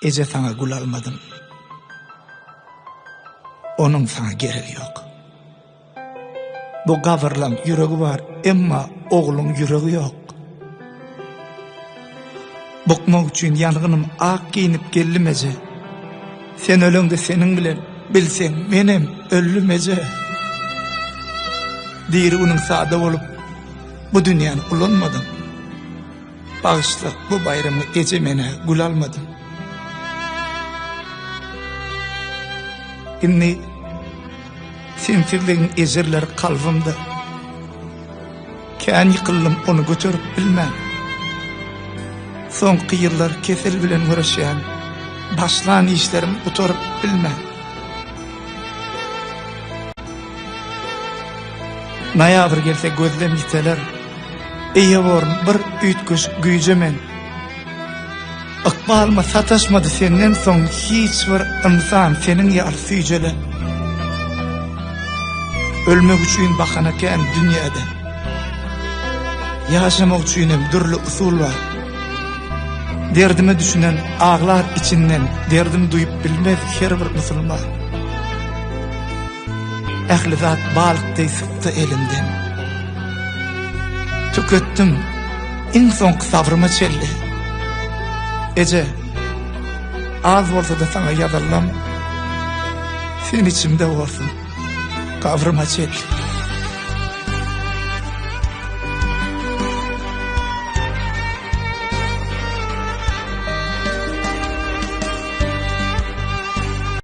Ece sana gül almadım. Onun sana gereği yok. Bu gavırlan yüreği var, emma oğlun yüreği yok. Bokmak üçün yanğınım ak giyinip geldim Ece. Sen ölüngde senin bilen, bilsen menem öllüm Ece. Diri onun sağda olup, bu dünyanı kullanmadım. Bağışla bu bayramı Ece mene gül almadım. Inni sintirliğin ezirler kalbimde. Kän yıkıldım onu götürüp bilmem. Soňky ýyllar kesel bilen uğraşýan, başlan işlerim utorup bilmem. Noýabr gelse gözlem ýiteler, eýe borun bir üýtgüç güýjemen. Ykbalyma sataşmady senden soň hiç bir insan senin ýaly süýjele. Ölmek üçin bakanakän dünýäde. Ýaşamak üçin dürli usul bar. Derdimi düşünen ağlar içinden derdim duyup bilmez her bir musulman. Ähli zat balıkday sıktı elimden. Tükettim, en son sabrıma çelli. Ece, az bolsa da sana ýazallam, sen içimde olsun, kavrıma çelli.